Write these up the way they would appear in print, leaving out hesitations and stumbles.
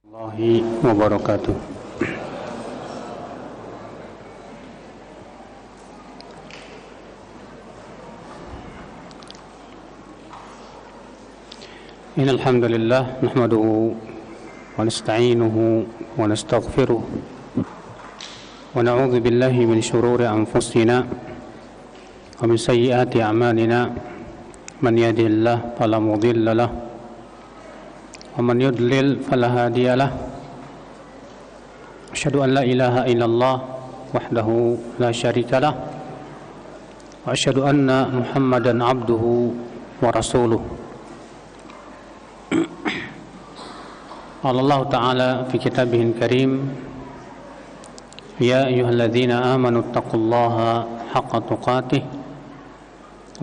Warahmatullahi wabarakatuh. Innal hamdalillah nahmaduhu wa nasta'inuhu wa nastaghfiruh wa na'udzu billahi min shururi anfusina wa min sayyiati a'malina man yahdihillahu fala mudilla lahu wa man yudlil fala hadiya lahu. Asyhadu an la ilaha illallah wahdahu la syarika lah wa asyhadu anna Muhammadan abduhu wa rasuluh. Allah Ta'ala fi kitabihil karim, ya ayyuhalladzina amanu taqullaha haqqa tuqatih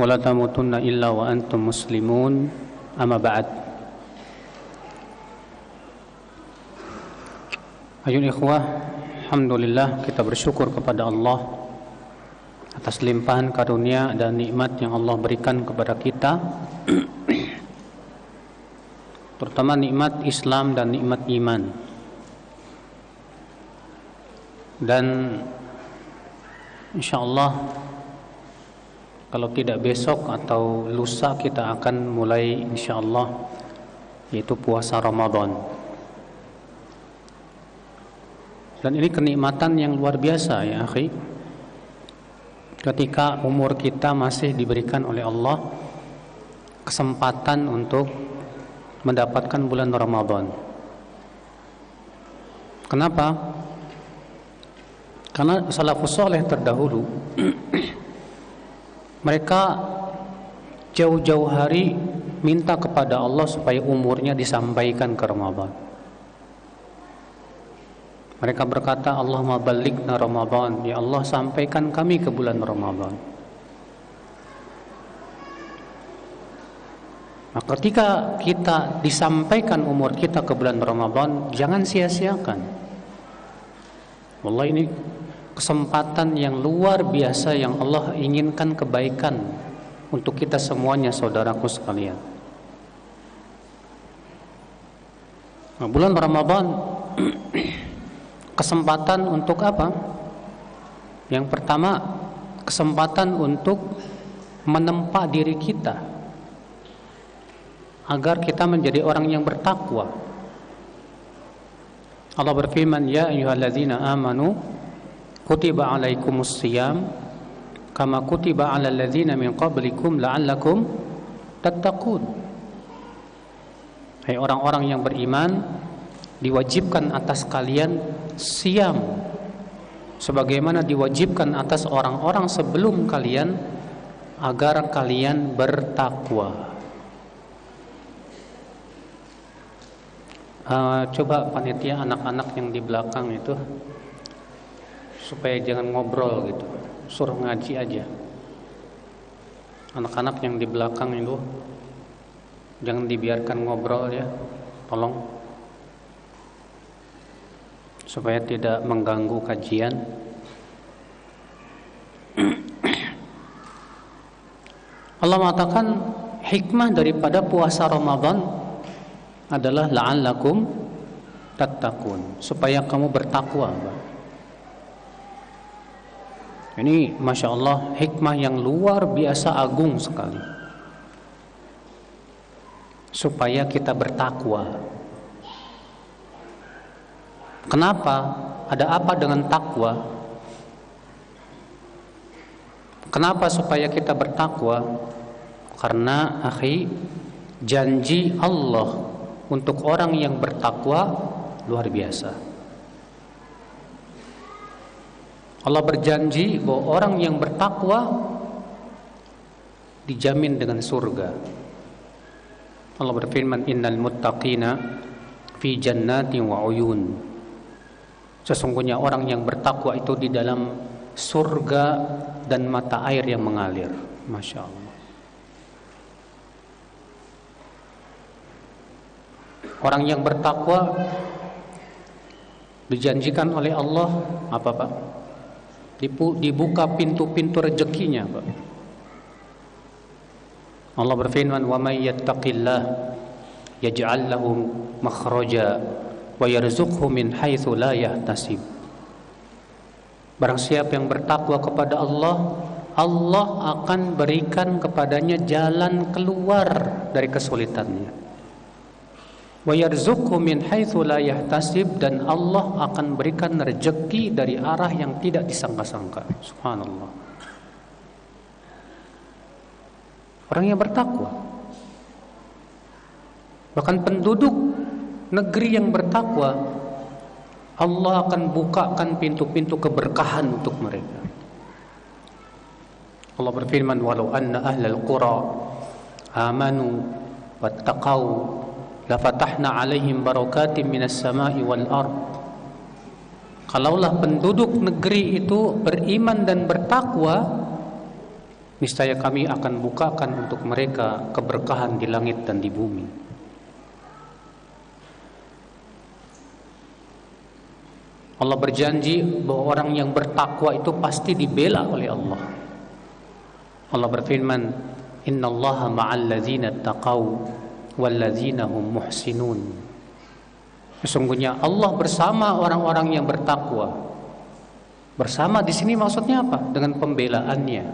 wa la tamutunna illa wa antum muslimun, amma ba'd. Ayuhal ikhwah, alhamdulillah kita bersyukur kepada Allah atas limpahan karunia dan nikmat yang Allah berikan kepada kita, terutama nikmat Islam dan nikmat iman. Dan insyaallah kalau tidak besok atau lusa kita akan mulai insyaallah, yaitu puasa Ramadan. Dan ini kenikmatan yang luar biasa ya akhi, ketika umur kita masih diberikan oleh Allah kesempatan untuk mendapatkan bulan Ramadan. Kenapa? Karena salafus saleh terdahulu mereka jauh-jauh hari minta kepada Allah supaya umurnya disampaikan ke Ramadan. Mereka berkata, Allahumma ballighna Ramadan, ya Allah sampaikan kami ke bulan Ramadan. Nah, ketika kita disampaikan umur kita ke bulan Ramadan, jangan sia-siakan. Wallahi ini kesempatan yang luar biasa yang Allah inginkan kebaikan untuk kita semuanya, saudaraku sekalian. Nah, bulan Ramadan kesempatan untuk apa? Yang pertama, kesempatan untuk menempa diri kita agar kita menjadi orang yang bertakwa. Allah berfirman, ya ayyuhalladzina amanu kutiba alaikumus shiyam kama kutiba alal ladzina min qablikum la'allakum tattaqun. Hai orang-orang yang beriman, diwajibkan atas kalian siam sebagaimana diwajibkan atas orang-orang sebelum kalian agar kalian bertakwa. Coba panitia anak-anak yang di belakang itu supaya jangan ngobrol gitu, suruh ngaji aja. Anak-anak yang di belakang itu jangan dibiarkan ngobrol ya, tolong, supaya tidak mengganggu kajian. Allah mengatakan hikmah daripada puasa Ramadan adalah la'allakum tattaqun, supaya kamu bertakwa. Ini Masya Allah hikmah yang luar biasa agung sekali, supaya kita bertakwa. Kenapa? Ada apa dengan takwa? Kenapa supaya kita bertakwa? Karena akhi, janji Allah untuk orang yang bertakwa luar biasa. Allah berjanji bahwa orang yang bertakwa dijamin dengan surga. Allah berfirman, innal muttaqina fi jannatin wa uyun. Sesungguhnya orang yang bertakwa itu di dalam surga dan mata air yang mengalir. Masya Allah. Orang yang bertakwa dijanjikan oleh Allah apa Pak? Dibuka pintu-pintu rezekinya Pak. Allah berfirman, wa may yattaqillah yaj'al lahu makhraja wa yarzuqhu min haitsu la yahtasib. Barang siapa yang bertakwa kepada Allah, Allah akan berikan kepadanya jalan keluar dari kesulitannya. Wa yarzuqhu min haitsu la yahtasib, dan Allah akan berikan rezeki dari arah yang tidak disangka-sangka. Subhanallah. Orang yang bertakwa, bahkan penduduk negeri yang bertakwa, Allah akan bukakan pintu-pintu keberkahan untuk mereka. Allah berfirman, walau anna ahlal qura amanu wattaqau lafatahna alaihim barakatim minas sama'i wal ard. Kalaulah penduduk negeri itu beriman dan bertakwa, niscaya kami akan bukakan untuk mereka keberkahan di langit dan di bumi. Allah berjanji bahwa orang yang bertakwa itu pasti dibela oleh Allah. Allah berfirman, innallaha ma'al ladzina taqaw wal ladzina hum muhsinun. Sesungguhnya Allah bersama orang-orang yang bertakwa. Bersama di sini maksudnya apa? Dengan pembelaannya,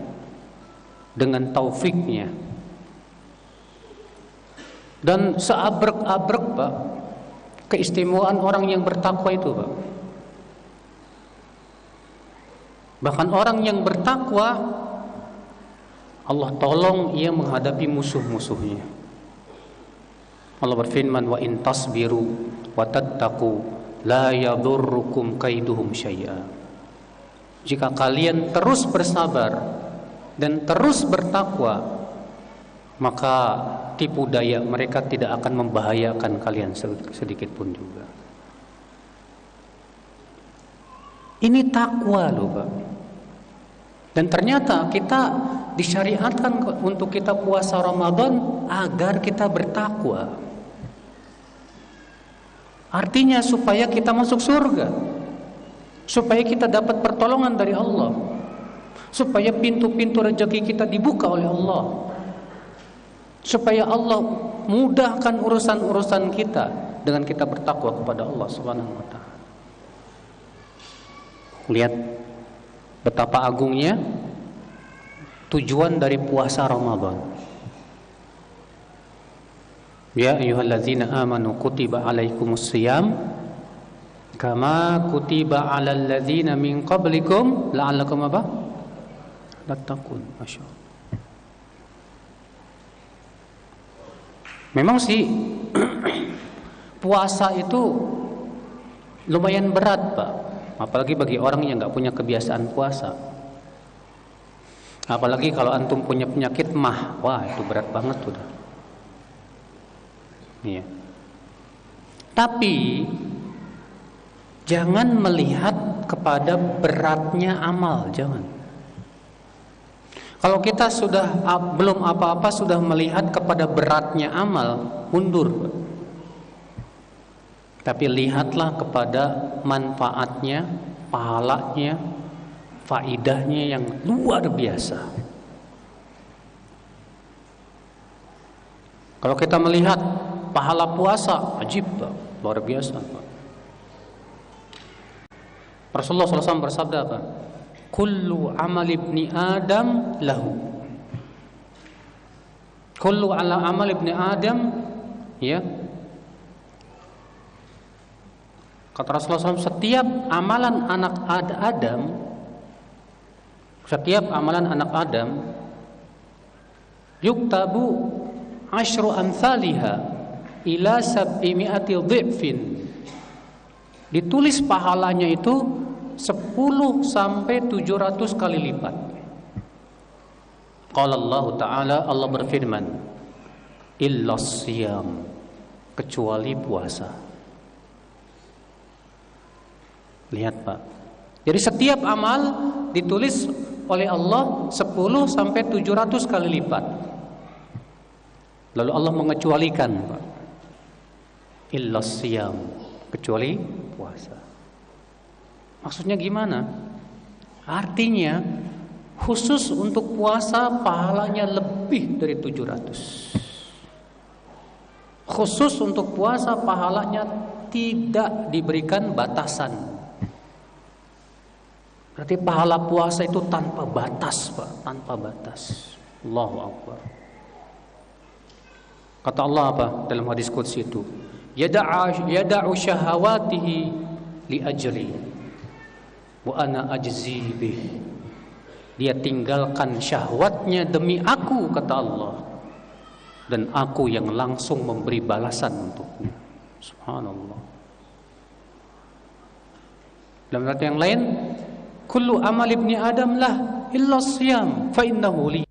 dengan taufiknya. Dan seabrek-abrek, Pak, keistimewaan orang yang bertakwa itu, Pak. Bahkan orang yang bertakwa, Allah tolong ia menghadapi musuh-musuhnya. Allah berfirman, wa in tasbiru wa tattaqu la yadurrukum kaiduhum syai'a. Jika kalian terus bersabar dan terus bertakwa, maka tipu daya mereka tidak akan membahayakan kalian sedikit pun juga. Ini takwa loh, Pak. Dan ternyata kita disyariatkan untuk kita puasa Ramadan agar kita bertakwa. Artinya supaya kita masuk surga, supaya kita dapat pertolongan dari Allah, supaya pintu-pintu rezeki kita dibuka oleh Allah, supaya Allah mudahkan urusan-urusan kita dengan kita bertakwa kepada Allah Subhanahu wa taala. Lihat betapa agungnya tujuan dari puasa Ramadan. Ya ayyuhalladzina amanu kutiba alaikumus shiyam kama kutiba alal ladzina min qablikum la'allakum apa? Tattaqun. Masyaallah. Memang sih puasa itu lumayan berat, Pak. Apalagi bagi orang yang nggak punya kebiasaan puasa. Apalagi kalau antum punya penyakit mah, wah itu berat banget udah. Iya. Tapi jangan melihat kepada beratnya amal, jangan. Kalau kita sudah belum apa-apa sudah melihat kepada beratnya amal, mundur. Tapi lihatlah kepada manfaatnya, pahalanya, faidahnya yang luar biasa. Kalau kita melihat pahala puasa, ajib, luar biasa. Rasulullah SAW bersabda apa? Kullu amal ibni Adam lahu. Kullu ala amal ibni Adam, ya. Kata Rasulullah SAW, setiap amalan anak Adam, setiap amalan anak Adam, yuktabu asyru amthaliha ila sab'imi'ati dhifin. Ditulis pahalanya itu 10 sampai 700 kali lipat. Qala Allah Ta'ala, Allah berfirman, illa siyam, kecuali puasa. Lihat, Pak. Jadi setiap amal ditulis oleh Allah 10 sampai 700 kali lipat. Lalu Allah mengecualikan, Pak. Illa siyam, kecuali puasa. Maksudnya gimana? Artinya khusus untuk puasa pahalanya lebih dari 700. Khusus untuk puasa pahalanya tidak diberikan batasan. Berarti pahala puasa itu tanpa batas, Pak, tanpa batas. Allahu Akbar. Kata Allah apa dalam hadis qudsi itu? Yada'u syahawatihi li ajri wa ana ajzi bih. Dia tinggalkan syahwatnya demi aku, kata Allah, dan aku yang langsung memberi balasan untuknya. Subhanallah. Dalam ayat yang lain, kullu amal ibni adam lah illa siyam fa innahu li.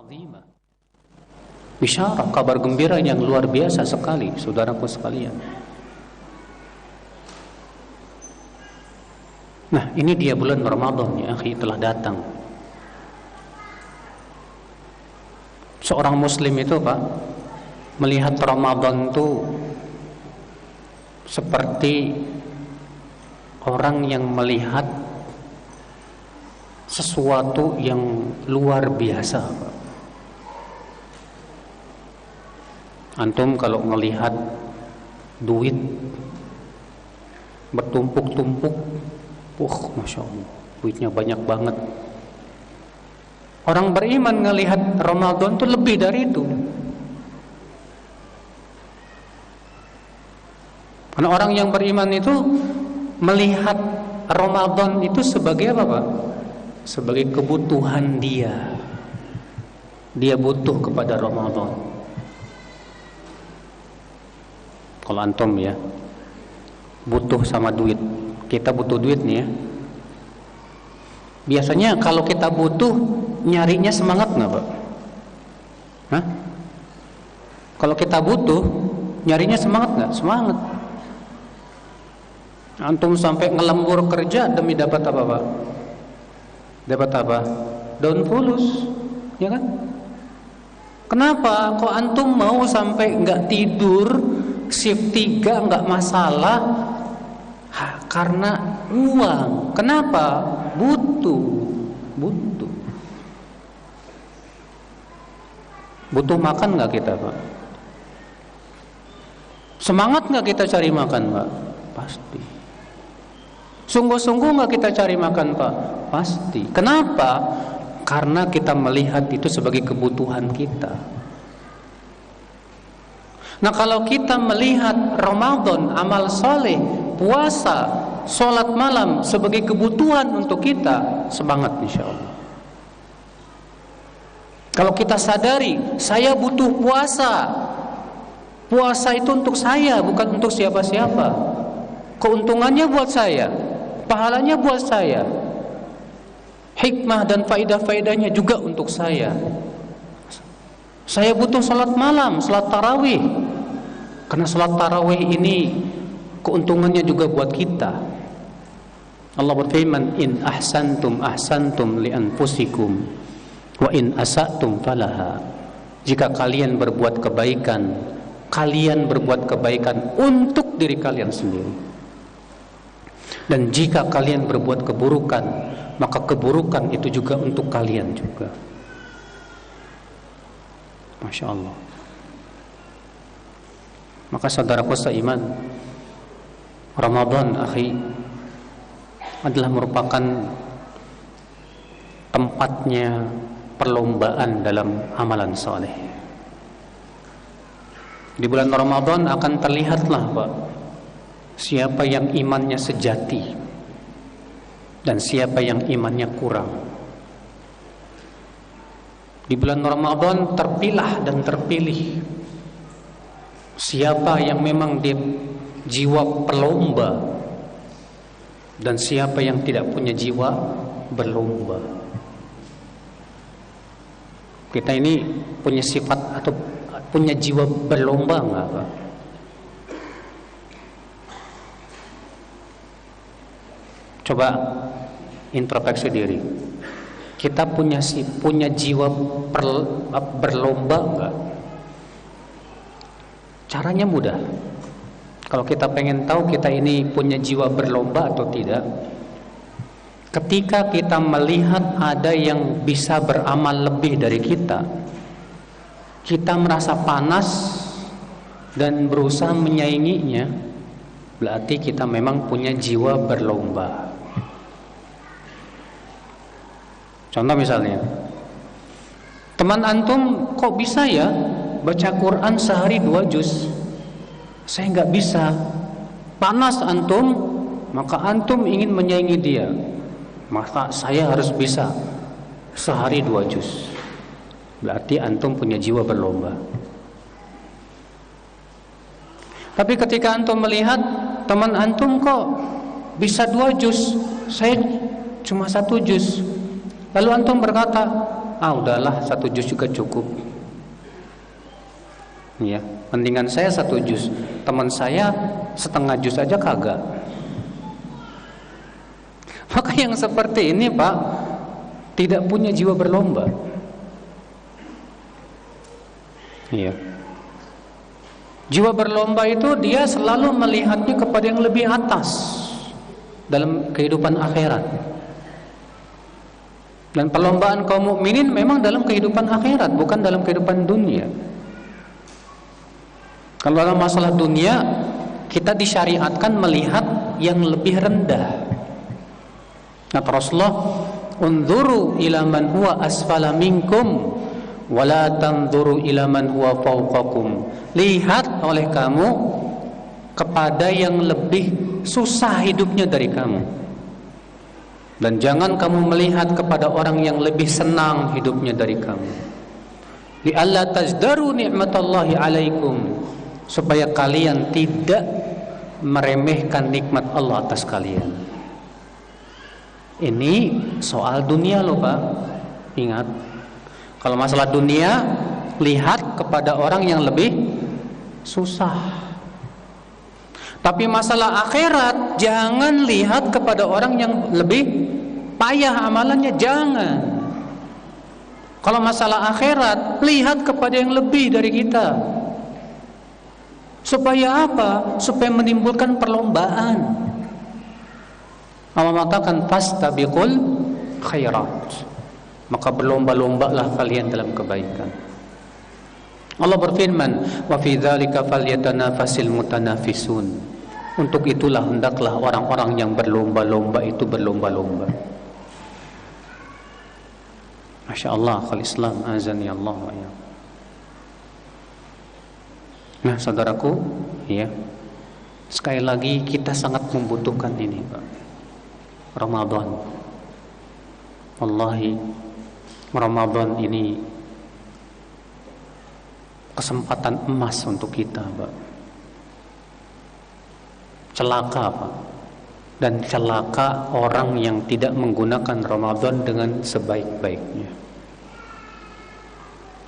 Azimah. Bisyarah, kabar gembira yang luar biasa sekali, saudaraku sekalian. Nah, ini dia bulan Ramadan ya, akhi, telah datang. Seorang muslim itu, Pak, melihat Ramadan itu seperti orang yang melihat sesuatu yang luar biasa, Pak. Antum kalau melihat duit bertumpuk-tumpuk, Masya Allah, duitnya banyak banget. Orang beriman melihat Ramadan itu lebih dari itu. Karena orang yang beriman itu melihat Ramadan itu sebagai apa, Pak? Sebagai kebutuhan dia. Dia butuh kepada Ramadan. Kalau antum ya butuh sama duit, kita butuh duit nih ya. Biasanya kalau kita butuh nyarinya semangat nggak, Pak? Hah? Kalau kita butuh nyarinya semangat nggak? Semangat. Antum sampai ngelembur kerja demi dapat apa, Pak? Dapat apa? Daun fulus, ya kan? Kenapa? Kok antum mau sampai nggak tidur? Shift 3 nggak masalah, karena uang. Kenapa? Butuh. Butuh makan nggak kita, Pak? Semangat nggak kita cari makan, Pak? Pasti. Sungguh-sungguh nggak kita cari makan, Pak? Pasti. Kenapa? Karena kita melihat itu sebagai kebutuhan kita. Nah, kalau kita melihat Ramadan, amal soleh, puasa, sholat malam sebagai kebutuhan untuk kita, semangat insya Allah. Kalau kita sadari, saya butuh puasa. Puasa itu untuk saya, bukan untuk siapa-siapa. Keuntungannya buat saya, pahalanya buat saya. Hikmah dan faidah-faidahnya juga untuk saya. Saya butuh salat malam, salat tarawih. Karena salat tarawih ini keuntungannya juga buat kita. Allah berfirman, "In ahsantum ahsantum li anfusikum wa in asatum falaha." Jika kalian berbuat kebaikan, kalian berbuat kebaikan untuk diri kalian sendiri. Dan jika kalian berbuat keburukan, maka keburukan itu juga untuk kalian juga. Masya Allah. Maka saudaraku seiman, Ramadan akhi adalah merupakan tempatnya perlombaan dalam amalan saleh. Di bulan Ramadan akan terlihatlah Pak, siapa yang imannya sejati dan siapa yang imannya kurang. Di bulan Ramadan terpilah dan terpilih siapa yang memang dia jiwa pelomba dan siapa yang tidak punya jiwa berlomba. Kita ini punya sifat atau punya jiwa berlomba enggak Pak? Coba introspeksi diri. Kita punya jiwa berlomba enggak? Caranya mudah. Kalau kita pengen tahu kita ini punya jiwa berlomba atau tidak, ketika kita melihat ada yang bisa beramal lebih dari kita, kita merasa panas dan berusaha menyainginya, berarti kita memang punya jiwa berlomba. Contoh misalnya, teman antum kok bisa ya baca Quran sehari 2 juz? Saya nggak bisa. Panas antum, maka antum ingin menyaingi dia. Maka saya harus bisa sehari 2 juz. Berarti antum punya jiwa berlomba. Tapi ketika antum melihat teman antum kok bisa 2 juz, saya cuma 1 juz. Lalu antum berkata, udahlah 1 juz juga cukup. Ya, mendingan saya 1 juz, teman saya setengah juz aja kagak. Maka yang seperti ini Pak, tidak punya jiwa berlomba. Iya. Jiwa berlomba itu dia selalu melihatnya kepada yang lebih atas dalam kehidupan akhirat. Dan perlombaan kaum mukminin memang dalam kehidupan akhirat, bukan dalam kehidupan dunia. Kalau dalam masalah dunia, kita disyariatkan melihat yang lebih rendah. Nah, Rasulullah, "Unzuru ila man huwa asfala minkum wa la tanzuru ila man huwa fawqakum." Lihat oleh kamu kepada yang lebih susah hidupnya dari kamu. Dan jangan kamu melihat kepada orang yang lebih senang hidupnya dari kamu. Li alla tajdaru ni'matallahi 'alaikum, supaya kalian tidak meremehkan nikmat Allah atas kalian. Ini soal dunia loh Pak. Ingat, kalau masalah dunia, lihat kepada orang yang lebih susah. Tapi masalah akhirat, jangan lihat kepada orang yang lebih payah amalannya, jangan. Kalau masalah akhirat, lihat kepada yang lebih dari kita. Supaya apa? Supaya menimbulkan perlombaan. Allah mengatakan fastabiqul khairat. Maka berlomba-lombalah kalian dalam kebaikan. Allah berfirman, wa fi dzalika falyatanafasil mutanafisun. Untuk itulah hendaklah orang-orang yang berlomba-lomba itu berlomba-lomba. Masya Allah, khal Islam azani Allah wa ya. Nah, saudaraku, ya, sekali lagi kita sangat membutuhkan ini, Pak. Ramadan. Wallahi, Ramadan ini kesempatan emas untuk kita, Pak. Celaka, Pak. Dan celaka orang yang tidak menggunakan Ramadan dengan sebaik-baiknya.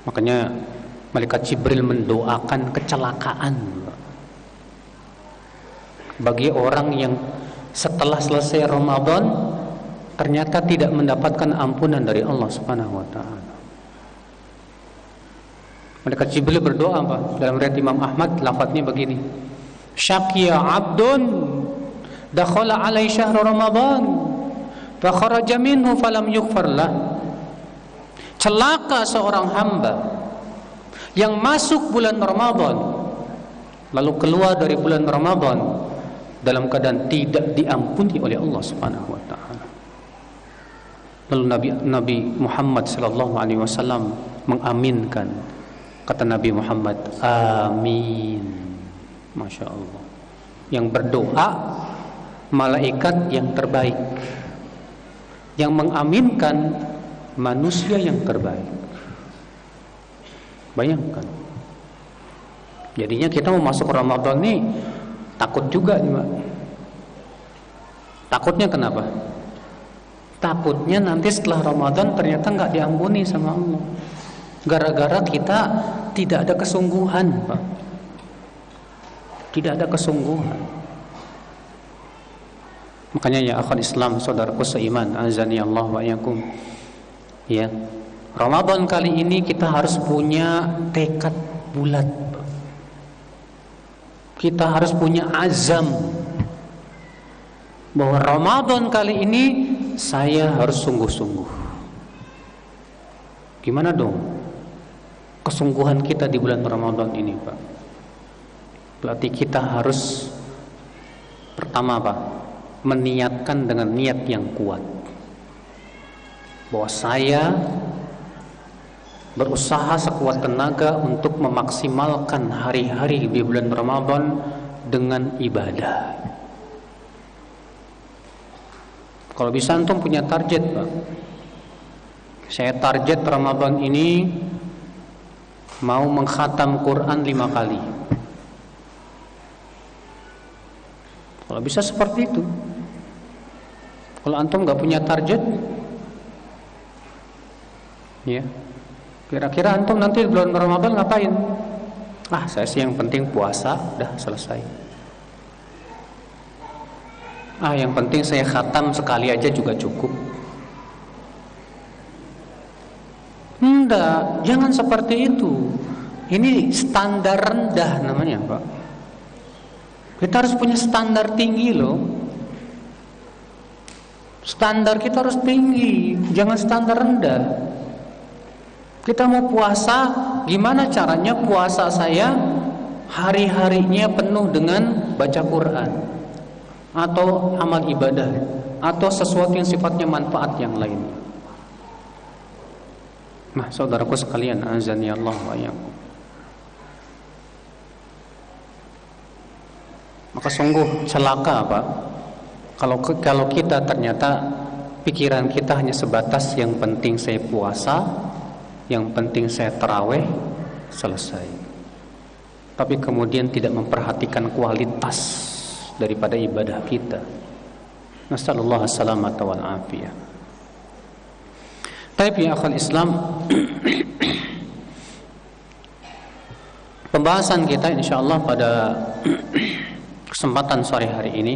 Makanya malaikat Jibril mendoakan kecelakaan, Pak, bagi orang yang setelah selesai Ramadan ternyata tidak mendapatkan ampunan dari Allah Subhanahu wa taala. Malaikat Jibril berdoa, Pak. Dalam riwayat Imam Ahmad lafadznya begini. Syaqiya 'abdun dakhala 'alai syahr Ramadan fa kharaja minhu falam yughfar lah. Celaka seorang hamba yang masuk bulan Ramadan lalu keluar dari bulan Ramadan dalam keadaan tidak diampuni oleh Allah Subhanahu wa taala. Lalu Nabi Muhammad sallallahu alaihi wasallam mengaminkan. Kata Nabi Muhammad, amin. Masya Allah. Yang berdoa malaikat yang terbaik, yang mengaminkan manusia yang terbaik. Bayangkan. Jadinya kita mau masuk Ramadan nih takut juga nih, Pak. Takutnya kenapa? Takutnya nanti setelah Ramadan ternyata nggak diampuni sama Allah. Gara-gara kita tidak ada kesungguhan, Pak. Tidak ada kesungguhan. Makanya ya akhwat Islam, saudaraku seiman, azani Allah wa iyyakum. Ya. Ramadan kali ini kita harus punya tekad bulat. Kita harus punya azam bahwa Ramadan kali ini saya harus sungguh-sungguh. Gimana dong kesungguhan kita di bulan Ramadan ini, Pak? Berarti kita harus pertama, Pak, meniatkan dengan niat yang kuat bahwa saya berusaha sekuat tenaga untuk memaksimalkan hari-hari di bulan Ramadan dengan ibadah. Kalau bisa antum punya target, Pak. Saya target Ramadan ini mau mengkhatam Quran 5 kali. Kalau bisa seperti itu. Kalau antum nggak punya target, ya, kira-kira antum nanti bulan Ramadan ngapain? Saya sih yang penting puasa, udah selesai. Yang penting saya khatam sekali aja juga cukup. Enggak, jangan seperti itu. Ini standar rendah namanya, Pak. Kita harus punya standar tinggi loh. Standar kita harus tinggi, jangan standar rendah. Kita mau puasa, gimana caranya puasa saya hari-harinya penuh dengan baca Quran atau amal ibadah atau sesuatu yang sifatnya manfaat yang lain. Nah, saudaraku sekalian, azani Allah wa iyyakum. Maka sungguh celaka, Pak, kalau kita ternyata pikiran kita hanya sebatas yang penting saya puasa, yang penting saya tarawih, selesai. Tapi kemudian tidak memperhatikan kualitas daripada ibadah kita. Nasallallahu as-salamata wal afiyah. Tapi ya akhwal Islam, pembahasan kita insyaallah pada kesempatan sore hari ini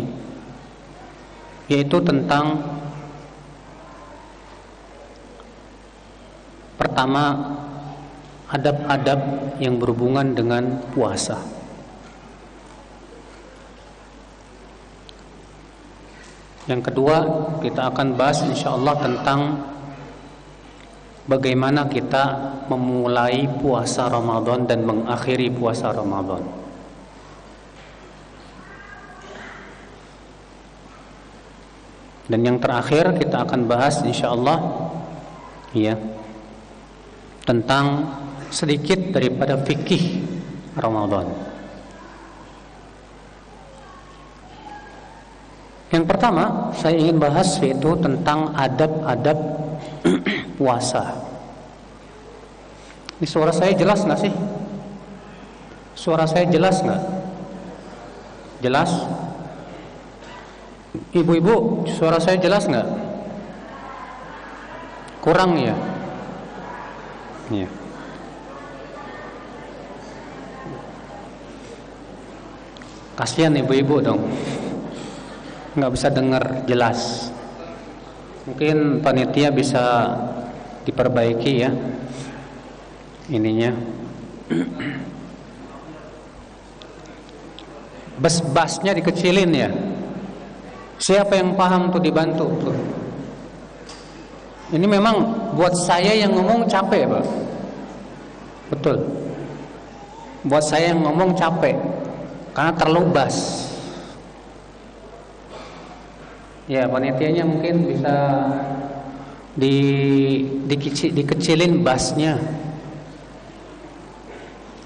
yaitu tentang pertama, adab-adab yang berhubungan dengan puasa. Yang kedua, kita akan bahas insyaallah tentang bagaimana kita memulai puasa Ramadan dan mengakhiri puasa Ramadan. Dan yang terakhir kita akan bahas insyaallah ya tentang sedikit daripada fikih Ramadan. Yang pertama saya ingin bahas yaitu tentang adab-adab puasa. Ini suara saya jelas nggak sih? Suara saya jelas nggak? Jelas? Ibu-ibu, suara saya jelas nggak? Kurang ya? Iya. Kasihan ibu-ibu dong, nggak bisa dengar jelas. Mungkin panitia bisa diperbaiki ya ininya. Bass-bassnya dikecilin ya. Siapa yang paham tuh dibantu tuh. Ini memang buat saya yang ngomong capek, Pak. Betul. Buat saya yang ngomong capek karena terlalu bass. Ya, panitianya mungkin bisa dikecilin bassnya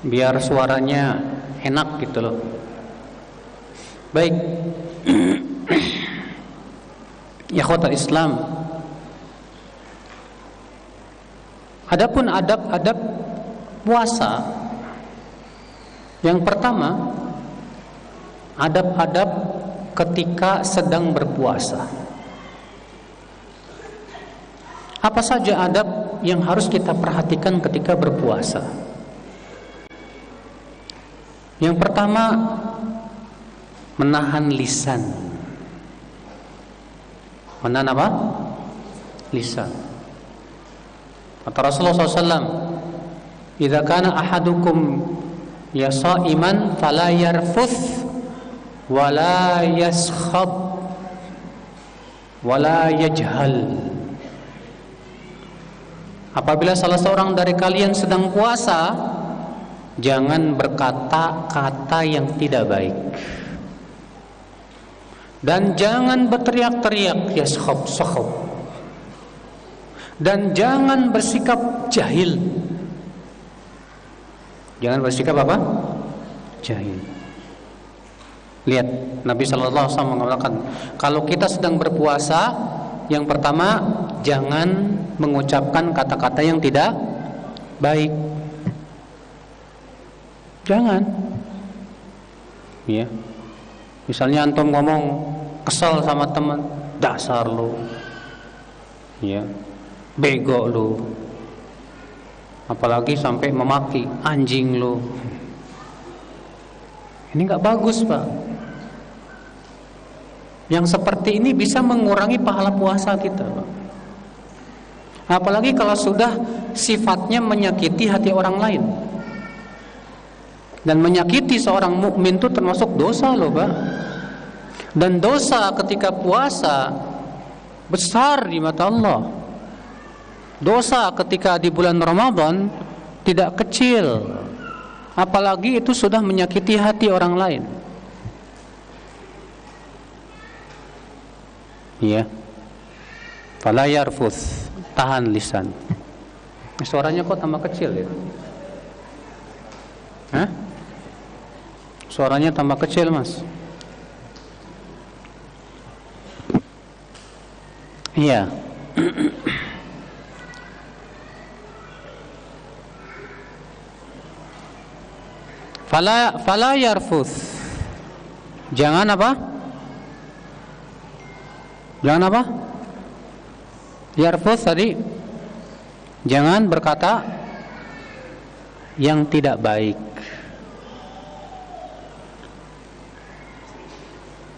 biar suaranya enak gitu loh. Baik. Ya ikhwatal Islam. Adapun adab-adab puasa, yang pertama adab-adab ketika sedang berpuasa. Apa saja adab yang harus kita perhatikan ketika berpuasa? Yang pertama, menahan lisan. Menahan apa? Lisan. Kata Rasulullah SAW, "Idza kana ahadukum yasaiman fala yarfuth wala yaskhab wala yajhal." Apabila salah seorang dari kalian sedang puasa, jangan berkata kata yang tidak baik. Dan jangan berteriak-teriak yaskhab. Dan jangan bersikap jahil. Jangan bersikap apa? Jahil. Lihat, Nabi SAW mengatakan, kalau kita sedang berpuasa, yang pertama jangan mengucapkan kata-kata yang tidak baik. Jangan. Ya. Misalnya antum ngomong kesel sama teman, dasar lu. Ya. Bego lu. Apalagi sampai memaki, anjing lu. Ini enggak bagus, Pak. Yang seperti ini bisa mengurangi pahala puasa kita, Pak. Apalagi kalau sudah sifatnya menyakiti hati orang lain. Dan menyakiti seorang mukmin itu termasuk dosa loh, Pak. Dan dosa ketika puasa besar di mata Allah. Dosa ketika di bulan Ramadan tidak kecil. Apalagi itu sudah menyakiti hati orang lain. Ya. Fala yarfuth, tahan lisan. Suaranya kok tambah kecil ya? Hah? Suaranya tambah kecil, Mas. Iya. Fala yarfuth. Jangan apa? Jangan apa? Yarfuth tadi. Jangan berkata yang tidak baik.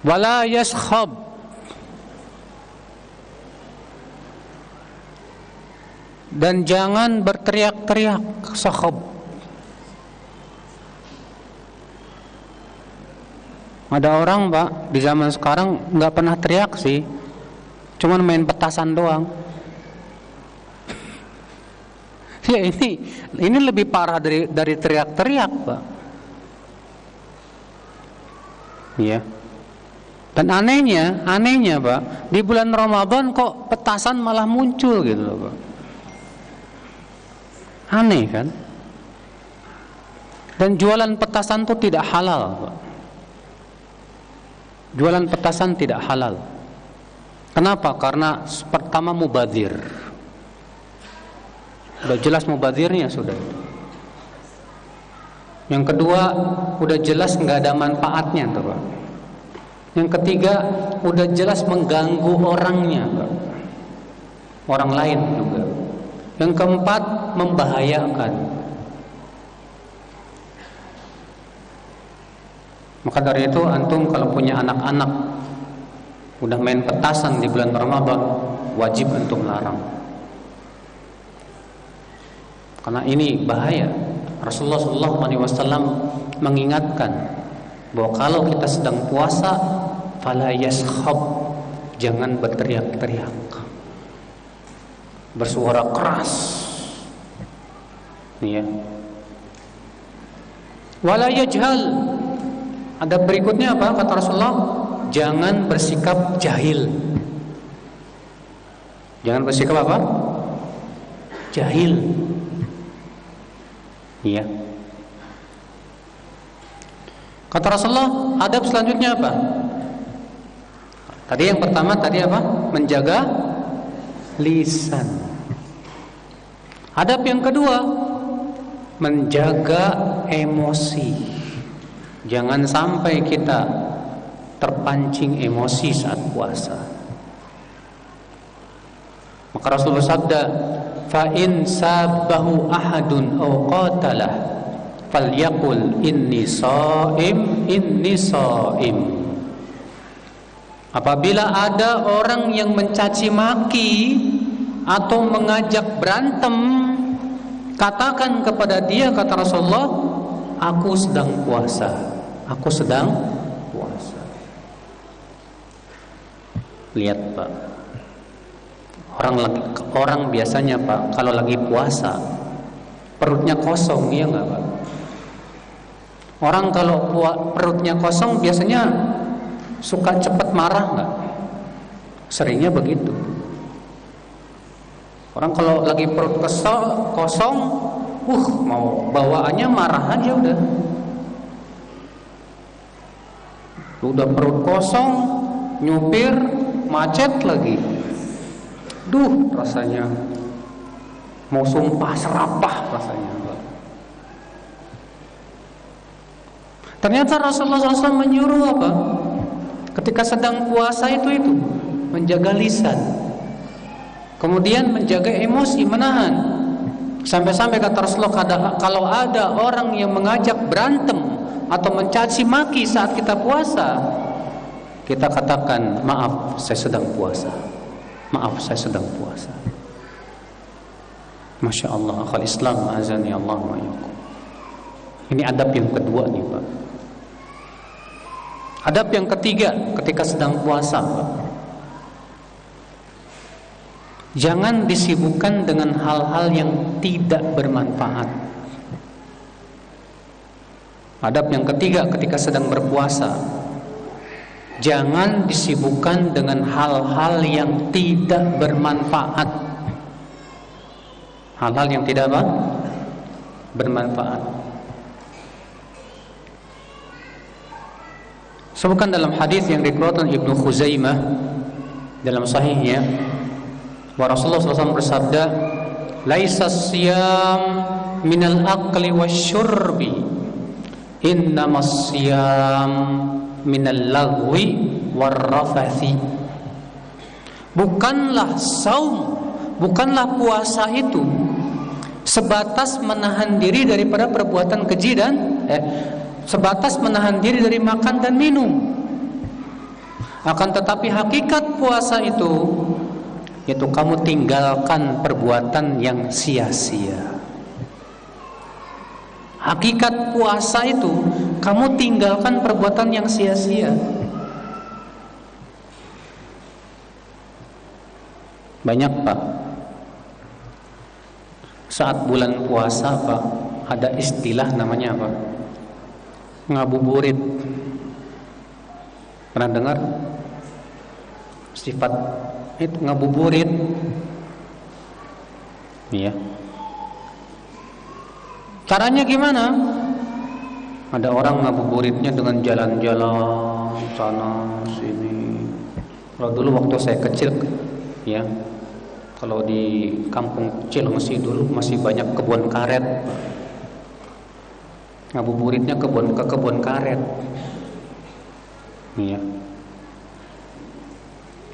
Wala yaskhab. Dan jangan berteriak-teriak, sakhab. Ada orang, Pak, di zaman sekarang nggak pernah teriak sih, cuman main petasan doang. Ya ini lebih parah dari teriak-teriak, Pak. Iya. Dan anehnya, Pak, di bulan Ramadan kok petasan malah muncul gitu loh, Pak. Aneh kan? Dan jualan petasan itu tidak halal, Pak. Jualan petasan tidak halal. Kenapa? Karena pertama mubadzir. Sudah jelas mubadzirnya sudah. Yang kedua, udah jelas nggak ada manfaatnya tuh Pak. Yang ketiga, udah jelas mengganggu orangnya Pak. Orang lain juga. Yang keempat, membahayakan. Maka dari itu antum kalau punya anak-anak udah main petasan di bulan Ramadan, wajib untuk larang. Karena ini bahaya. Rasulullah SAW mengingatkan bahwa kalau kita sedang puasa, fala yaskhab, jangan berteriak-teriak, bersuara keras. Ya. Wala yajhal. Ada berikutnya apa kata Rasulullah? Jangan bersikap jahil. Jangan bersikap apa? Jahil. Iya. Kata Rasulullah, adab selanjutnya apa? Tadi yang pertama tadi apa? Menjaga lisan. Adab yang kedua, menjaga emosi. Jangan sampai kita terpancing emosi saat puasa. Maka Rasulullah bersabda, fa in sabahu ahadun aw qatalah falyaqul inni shaim inni shaim. Apabila ada orang yang mencaci maki atau mengajak berantem, katakan kepada dia, kata Rasulullah, aku sedang puasa. Aku sedang puasa. Lihat Pak, orang biasanya Pak kalau lagi puasa perutnya kosong, iya nggak Pak? Orang kalau perutnya kosong biasanya suka cepat marah nggak? Seringnya begitu. Orang kalau lagi perut kosong, mau bawaannya marah aja udah. Udah perut kosong, nyupir macet lagi. Duh, rasanya mau sumpah serapah rasanya. Ternyata Rasulullah SAW menyuruh apa? Ketika sedang puasa itu menjaga lisan, kemudian menjaga emosi, menahan. Sampai-sampai kata Rasulullah, kalau ada orang yang mengajak berantem atau mencaci maki saat kita puasa, kita katakan, maaf, saya sedang puasa. Maaf, saya sedang puasa. Masya Allah, akhal Islam, azani Allah wa iyyakum. Ini adab yang kedua nih Pak. Adab yang ketiga ketika sedang puasa Pak, jangan disibukkan dengan hal-hal yang tidak bermanfaat. Adab yang ketiga ketika sedang berpuasa, jangan disibukkan dengan hal-hal yang tidak bermanfaat. Hal-hal yang tidak apa? Bermanfaat. Sebutkan dalam hadis yang dikeluarkan Ibnu Khuzaimah dalam sahihnya, bahwa Rasulullah SAW bersabda, laisa siyam minal akli wasyurbi, innamas siyam minal lagwi warrafathi. Bukanlah saum, bukanlah puasa itu sebatas menahan diri daripada perbuatan keji dan sebatas menahan diri dari makan dan minum. Akan tetapi hakikat puasa itu yaitu kamu tinggalkan perbuatan yang sia-sia. Hakikat puasa itu kamu tinggalkan perbuatan yang sia-sia. Banyak Pak, saat bulan puasa Pak, ada istilah namanya apa? Ngabuburit. Pernah dengar? Sifat itu ngabuburit. Iya. Caranya gimana? Ada orang ngabuburitnya dengan jalan-jalan sana sini. Kalau dulu waktu saya kecil, ya, kalau di kampung Cilengsi dulu masih banyak kebun karet. ngabuburitnya ke kebun karet, iya,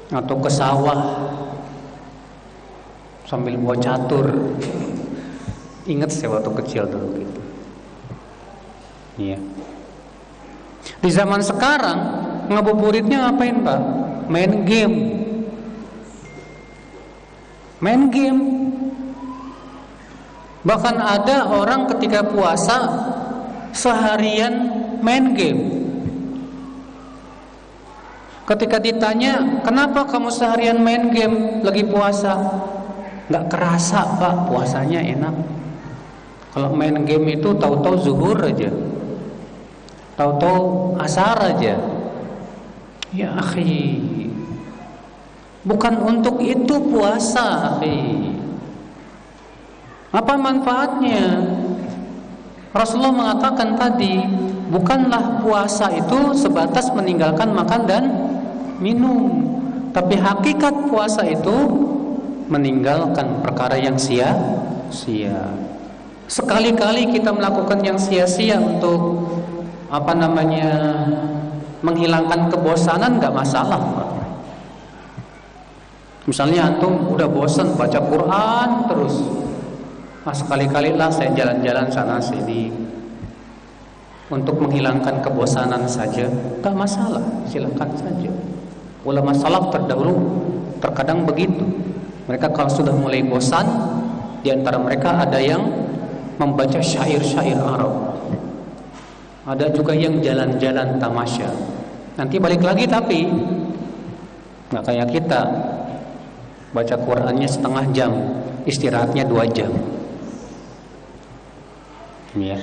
atau ke sawah sambil bawa catur. Ingat saya waktu kecil dulu gitu. Iya. Di zaman sekarang ngabuburitnya ngapain Pak? Main game. Main game. Bahkan ada orang ketika puasa seharian main game. Ketika ditanya, kenapa kamu seharian main game lagi puasa? Gak kerasa Pak, puasanya enak. Kalau main game itu tahu-tahu zuhur aja, tahu-tahu asar aja. Ya akhi, bukan untuk itu puasa akhi. Apa manfaatnya? Rasulullah mengatakan tadi, bukanlah puasa itu sebatas meninggalkan makan dan minum, tapi hakikat puasa itu meninggalkan perkara yang sia-sia. Sekali-kali kita melakukan yang sia-sia untuk menghilangkan kebosanan, nggak masalah Pak. Misalnya antum udah bosan baca Quran terus, sekali-kali lah saya jalan-jalan sana sini untuk menghilangkan kebosanan saja, nggak masalah, silakan saja. Ulama salaf terdahulu terkadang begitu. Mereka kalau sudah mulai bosan, di antara mereka ada yang membaca syair-syair Arab, ada juga yang jalan-jalan tamasya. Nanti balik lagi, tapi nggak kayak kita baca Qurannya setengah jam, istirahatnya 2 jam. Ya,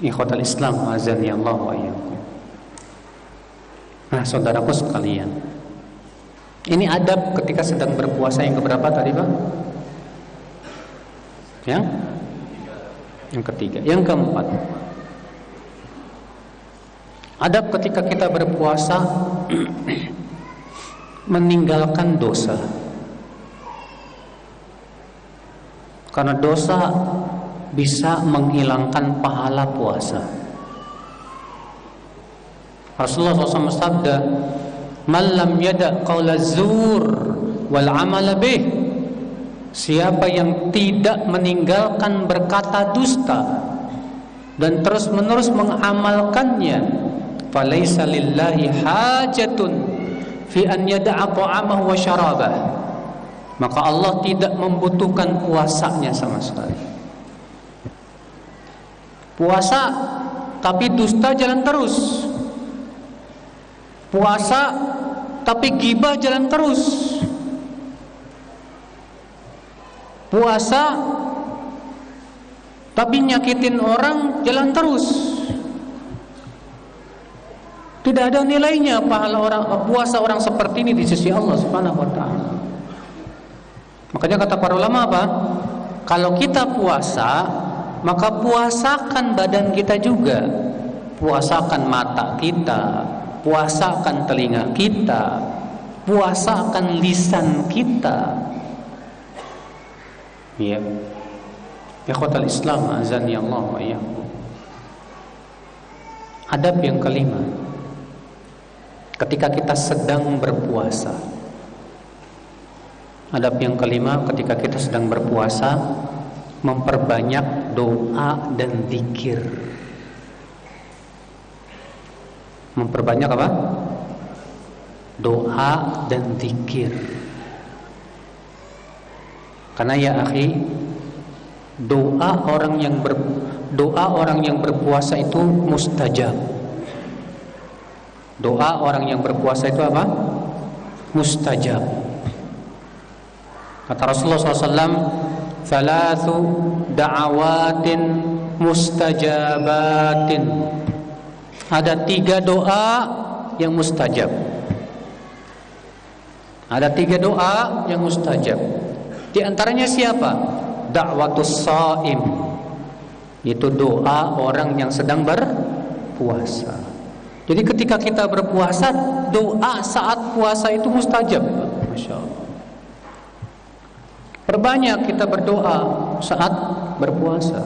ikhwatal Islam, azani Allah wa iyyakum. Nah, saudaraku sekalian, ini adab ketika sedang berpuasa yang keberapa tadi Pak? Yang ketiga. Yang keempat, adab ketika kita berpuasa meninggalkan dosa. Karena dosa bisa menghilangkan pahala puasa. Rasulullah SAW bersabda, "Man lam yada' qaula zur wal 'amala bih." Siapa yang tidak meninggalkan berkata dusta dan terus-menerus mengamalkannya, falaisa lillahi hajatun fi an yada'a ta'amahu wa syarabah. Maka Allah tidak membutuhkan puasanya sama sekali. Puasa tapi dusta jalan terus. Puasa tapi ghibah jalan terus. Puasa tapi nyakitin orang jalan terus. Tidak ada nilainya pahala puasa orang seperti ini di sisi Allah Subhanahu wa taala. Makanya kata para ulama apa? Kalau kita puasa, maka puasakan badan kita juga. Puasakan mata kita, puasakan telinga kita, puasakan lisan kita. Ya, ikhwatal Islam, azani Allah wa iyyakum. Adab yang kelima, ketika kita sedang berpuasa. Adab yang kelima, ketika kita sedang berpuasa, memperbanyak doa dan zikir. Memperbanyak apa? Doa dan zikir. Karena ya akhi, doa orang yang berpuasa itu mustajab. Doa orang yang berpuasa itu apa? Mustajab. Kata Rasulullah SAW, "Thalathu da'awatin mustajabatin." Ada 3 doa yang mustajab. Ada 3 doa yang mustajab. Di antaranya siapa? Da'watus shaim, itu doa orang yang sedang berpuasa. Jadi ketika kita berpuasa, doa saat puasa itu mustajab. Masya Allah. Perbanyak kita berdoa saat berpuasa.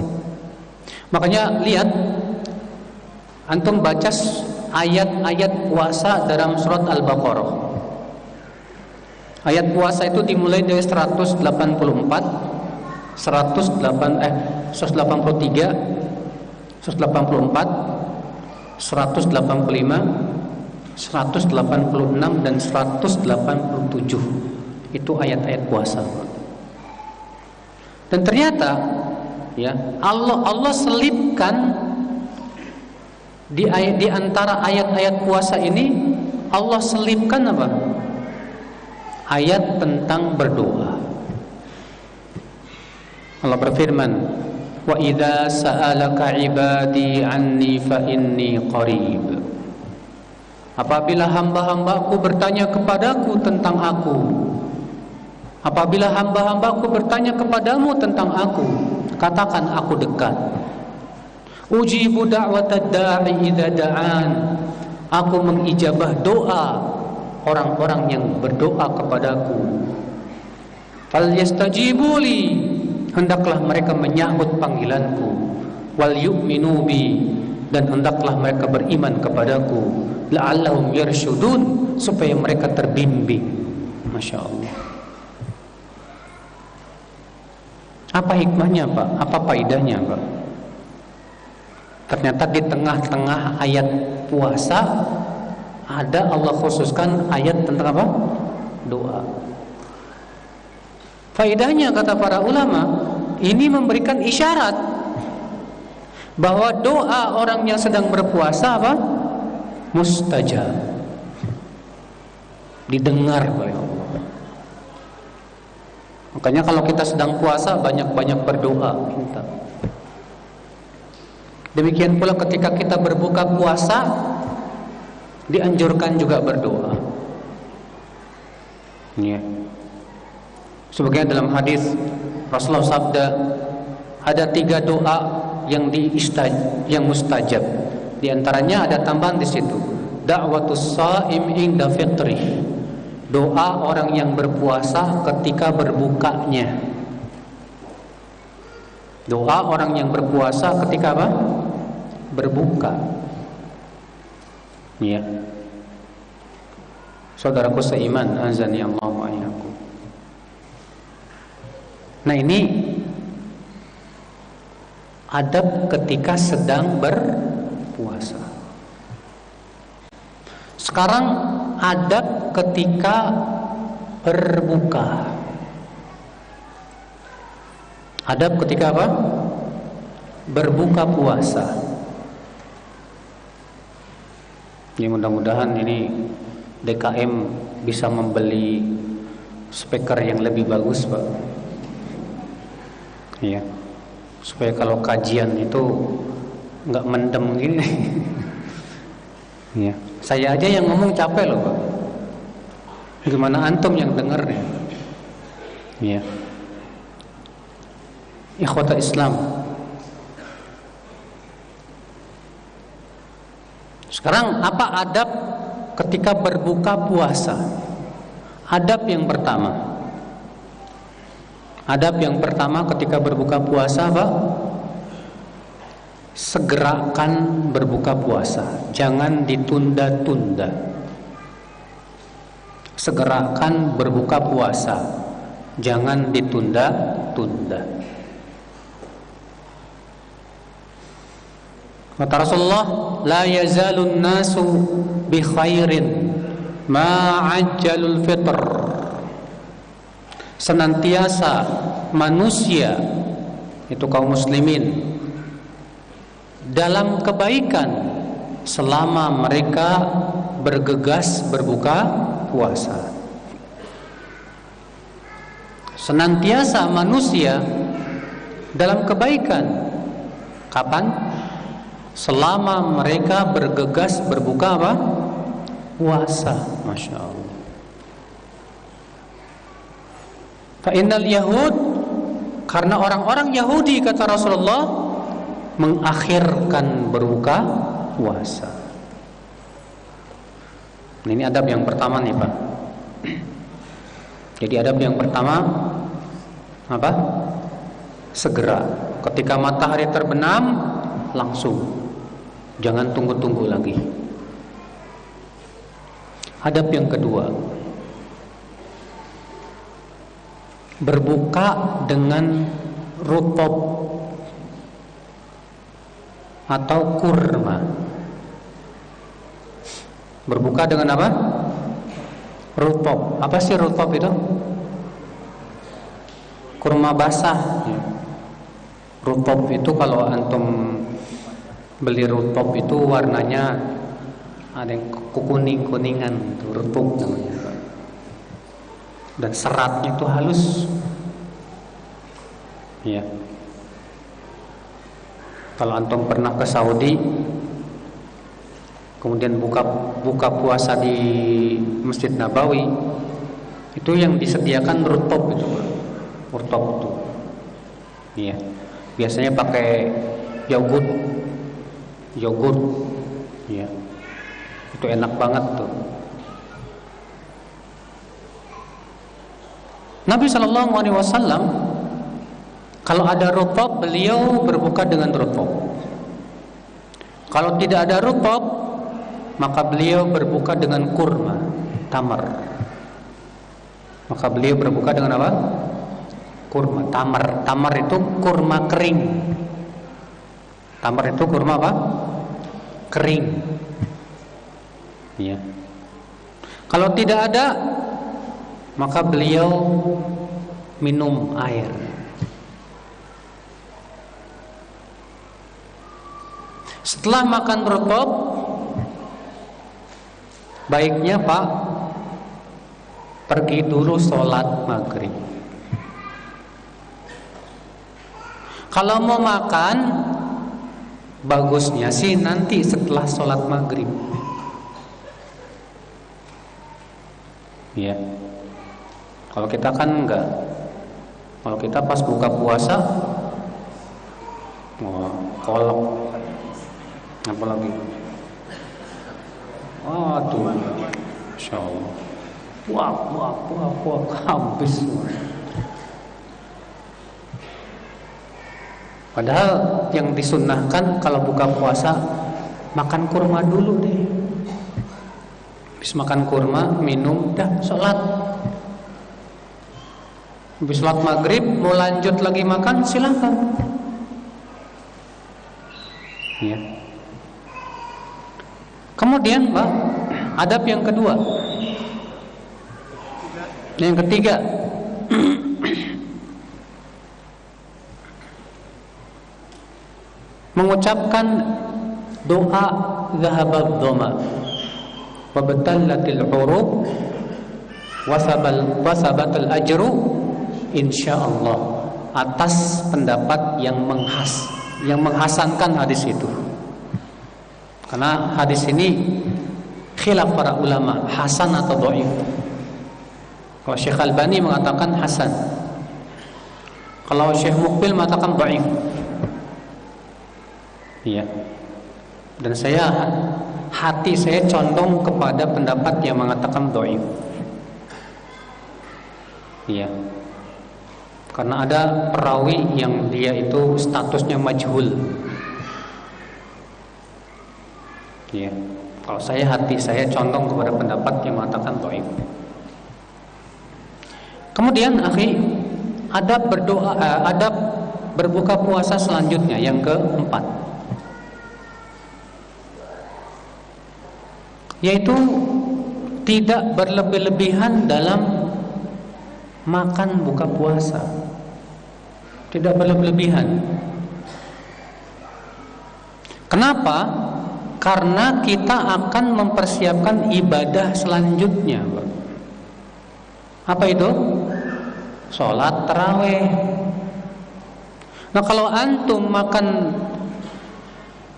Makanya lihat, antum baca ayat-ayat puasa dalam surat Al-Baqarah. Ayat puasa itu dimulai dari 184, 183, 185, 186 dan 187. Itu ayat-ayat puasa. Dan ternyata ya, Allah selipkan di antara ayat-ayat puasa ini, Allah selipkan apa? Ayat tentang berdoa. Allah berfirman, "Wa idza sa'alaka 'ibadi 'anni fa inni qarib." Apabila hamba-hambaku bertanya kepadaku tentang aku, apabila hamba-hambaku bertanya kepadamu tentang aku, katakan aku dekat. Ujibu da'watad da'i idza da'an. Aku mengijabah doa orang-orang yang berdoa kepadaku. Falyastajibu li. Hendaklah mereka menyambut panggilanku. Wal yu'minu bi. Dan hendaklah mereka beriman kepadaku. La'allahum yarshudun. Supaya mereka terbimbing. Masya Allah. Apa hikmahnya Pak? Apa faedahnya Pak? Ternyata di tengah-tengah ayat puasa ada Allah khususkan ayat tentang apa? Doa. Faedahnya kata para ulama, ini memberikan isyarat bahwa doa orang yang sedang berpuasa apa? Mustajab. Didengar oleh Allah. Makanya kalau kita sedang puasa banyak-banyak berdoa kita. Demikian pula ketika kita berbuka puasa dianjurkan juga berdoa. Ya. Sebagaimana dalam hadis Rasulullah sabda, ada 3 doa yang mustajab. Di antaranya ada tambahan di situ, da'watus shaim inda fitrih. Doa orang yang berpuasa ketika berbukanya. Doa orang yang berpuasa ketika apa? Berbuka. Ya. Saudaraku seiman, azani Allah wa iyyakum. Nah, ini adab ketika sedang berpuasa. Sekarang adab ketika berbuka. Adab ketika apa? Berbuka puasa. Ya, mudah-mudahan ini DKM bisa membeli speaker yang lebih bagus, Pak. Iya. Supaya kalau kajian itu nggak mendem gini. Iya. Saya aja yang ngomong capek loh, Pak. Gimana antum yang dengar nih? Iya. Ikhwata Islam. Sekarang apa adab ketika berbuka puasa? Adab yang pertama. Adab yang pertama ketika berbuka puasa apa? Segerakan berbuka puasa. Jangan ditunda-tunda. Segerakan berbuka puasa. Jangan ditunda-tunda. Kata Rasulullah, la yazalun nasu bi khairin ma ajjalul fitr. Senantiasa manusia, itu kaum muslimin, dalam kebaikan selama mereka bergegas berbuka puasa. Senantiasa manusia dalam kebaikan kapan? Selama mereka bergegas berbuka apa? Puasa. Masya Allah. Fa'innal Yahud, karena orang-orang Yahudi kata Rasulullah mengakhirkan berbuka puasa. Ini adab yang pertama nih Pak. Jadi adab yang pertama apa? Segera. Ketika matahari terbenam, langsung. Jangan tunggu-tunggu lagi. Adab yang kedua, berbuka dengan rutop atau kurma. Berbuka dengan apa? Rutop. Apa sih rutop itu? Kurma basah. Rutop itu kalau antum beli rutop itu warnanya ada yang kuning-kuningan, rutop namanya. Dan seratnya itu halus. Ya. Kalau antum pernah ke Saudi, kemudian buka puasa di Masjid Nabawi, itu yang disediakan rutop itu, rutop itu. Iya. Biasanya pakai yogurt. Iya. Itu enak banget tuh. Nabi SAW kalau ada rutop, beliau berbuka dengan rutop. Kalau tidak ada rutop, maka beliau berbuka dengan kurma, tamar. Maka beliau berbuka dengan apa? Kurma, tamar. Tamar itu kurma kering. Tamar itu kurma apa? Kering. Ya. Kalau tidak ada, maka beliau minum air. Setelah makan rutop, baiknya Pak pergi dulu sholat maghrib. Kalau mau makan, bagusnya sih nanti setelah sholat maghrib. Ya. Kalau kita kan enggak. Kalau kita pas buka puasa, kolok. Apa lagi? Waduh, Masya Allah. Wah, habis. Padahal yang disunnahkan kalau buka puasa, makan kurma dulu deh. Habis makan kurma, minum, dah sholat. Habis sholat maghrib, mau lanjut lagi makan, silakan. Ya. Kemudian Pak, adab yang kedua. Yang ketiga, mengucapkan doa zahabad dhama wa batallatil hurub wa sabatal ajru insyaallah, atas pendapat yang menghasankan hadis itu. Karena hadis ini khilaf para ulama, hasan atau dhaif. Kalau Syekh Albani mengatakan hasan, kalau Syekh Muqbil mengatakan dhaif. Iya. Dan hati saya condong kepada pendapat yang mengatakan dhaif. Iya. Karena ada perawi yang dia itu statusnya majhul. Ya. Kalau hati saya condong kepada pendapat yang mengatakan dhaif. Kemudian akhi, adab berbuka puasa selanjutnya yang keempat, yaitu tidak berlebih-lebihan dalam makan buka puasa. Tidak berlebih-lebihan. Kenapa? Karena kita akan mempersiapkan ibadah selanjutnya. Apa itu? Sholat tarawih. Nah, kalau antum makan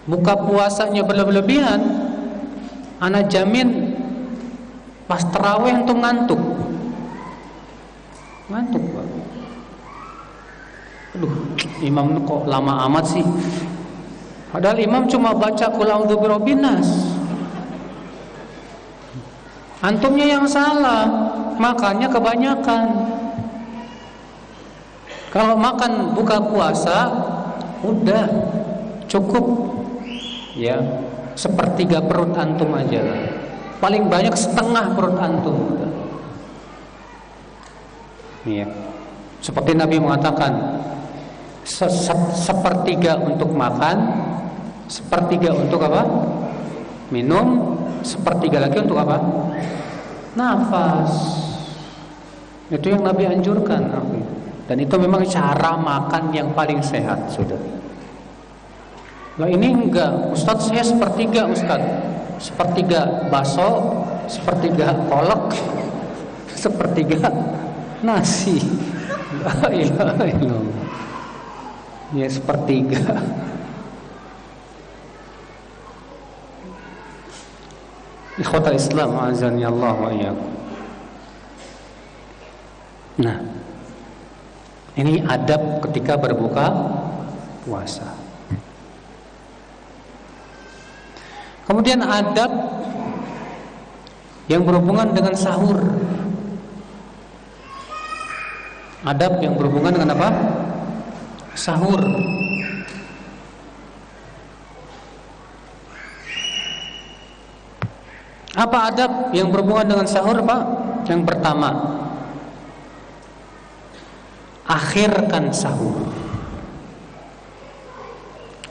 buka puasanya berlebihan, ana jamin pas tarawih antum ngantuk. Ngantuk, Pak. Aduh, imam kok lama amat sih. Padahal imam cuma baca qul a'udzu birabbin nas. Antumnya yang salah, makannya kebanyakan. Kalau makan buka puasa, udah cukup ya sepertiga perut antum aja lah. Paling banyak setengah perut antum. Ya. Seperti Nabi mengatakan, sepertiga untuk makan, sepertiga untuk apa? Minum, sepertiga lagi untuk apa? Nafas. Itu yang Nabi anjurkan. Dan itu memang cara makan yang paling sehat, sudah. Lah ini enggak, Ustadz saya sepertiga, Ustadz. Sepertiga bakso, sepertiga kolak, sepertiga nasi. La ilaha illallah. Ya sepertiga. Ikhwatal Islam, azani Allah wa iyyakum. Nah, ini adab ketika berbuka puasa. Kemudian adab yang berhubungan dengan sahur. Adab yang berhubungan dengan apa? Sahur. Apa adab yang berhubungan dengan sahur, Pak? Yang pertama, akhirkan sahur.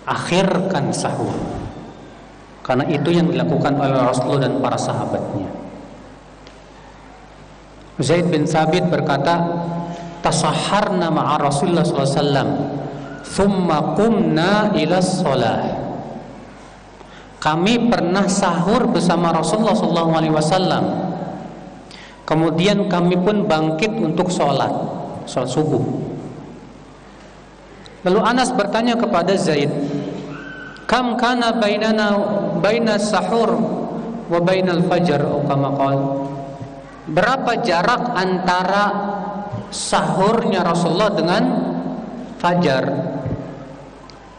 Akhirkan sahur. Karena itu yang dilakukan oleh Rasulullah dan para sahabatnya. Zaid bin Thabit berkata, tasahharna ma'a Rasulullah sallallahu alaihi wasallam, thumma qumna ila shalah. Kami pernah sahur bersama Rasulullah sallallahu alaihi wasallam. Kemudian kami pun bangkit untuk sholat subuh. Lalu Anas bertanya kepada Zaid, kam kana baina sahur wa bainal fajar, atau kama qala, berapa jarak antara sahurnya Rasulullah dengan fajar?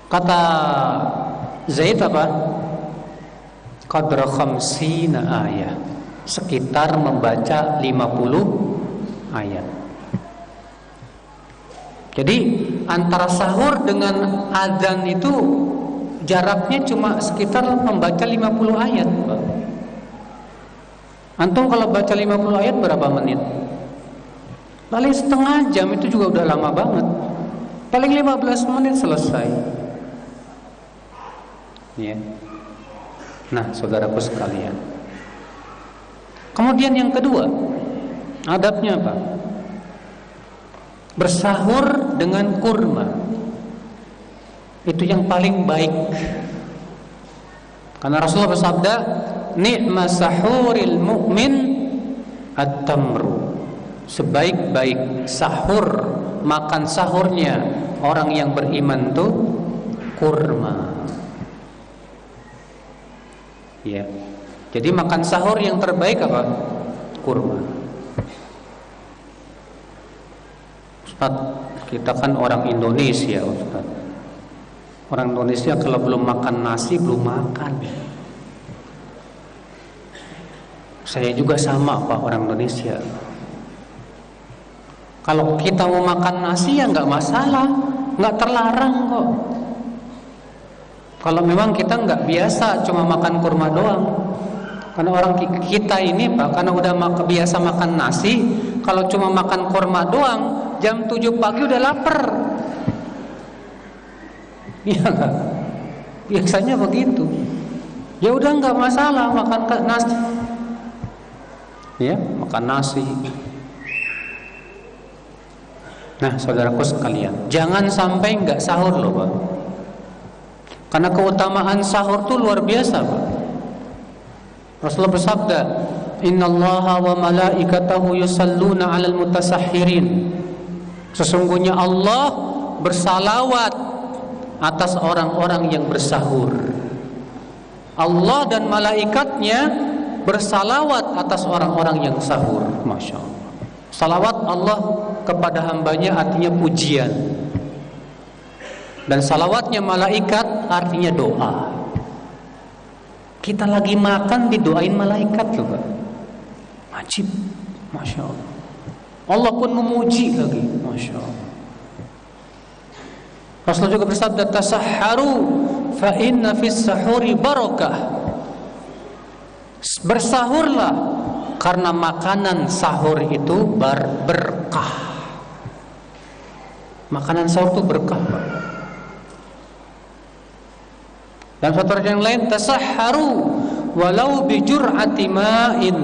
Kata Zaid apa? Qadra khamsina ayat, sekitar membaca 50 ayat. Jadi antara sahur dengan azan itu jaraknya cuma sekitar membaca 50 ayat, Pak. Antum kalau baca 50 ayat berapa menit? Paling setengah jam, itu juga udah lama banget. Paling 15 menit selesai. Ya. Nah, saudaraku sekalian. Kemudian yang kedua, adabnya apa? Bersahur dengan kurma. Itu yang paling baik. Karena Rasulullah bersabda, ni'ma sahuril mu'min at-tamru. Sebaik-baik sahur, makan sahurnya orang yang beriman itu kurma. Ya. Jadi makan sahur yang terbaik apa? Kurma. Ustaz, kita kan orang Indonesia, Ustaz. Orang Indonesia kalau belum makan nasi belum makan. Saya juga sama, Pak, orang Indonesia. Kalau kita mau makan nasi ya nggak masalah, nggak terlarang kok. Kalau memang kita nggak biasa cuma makan kurma doang. Karena orang kita ini, Pak, karena udah biasa makan nasi, kalau cuma makan kurma doang, jam 7 pagi udah lapar. Iya nggak? Biasanya begitu. Ya udah nggak masalah makan nasi. Ya, makan nasi. Nah, saudaraku sekalian, jangan sampai nggak sahur loh, Pak. Karena keutamaan sahur tuh luar biasa, Pak. Rasulullah bersabda, innallaha wa malaikatahu yusalluna 'alal mutasahhirin. Sesungguhnya Allah bersalawat atas orang-orang yang bersahur. Allah dan malaikatnya bersalawat atas orang-orang yang sahur. Masya Allah. Salawat Allah kepada hambanya artinya pujian, dan salawatnya malaikat artinya doa. Kita lagi makan didoain malaikat loh, Pak. Wajib. Masya Allah. Allah pun memuji lagi. Masya Allah. Rasulullah juga bersabda, tasahharu fa inna fis sahuri barakah. Bersahurlah karena makanan sahur itu berkah. Makanan sahur itu berkah, Pak. Dan satu yang lain, tasahharu walau bi jur'ati ma'in.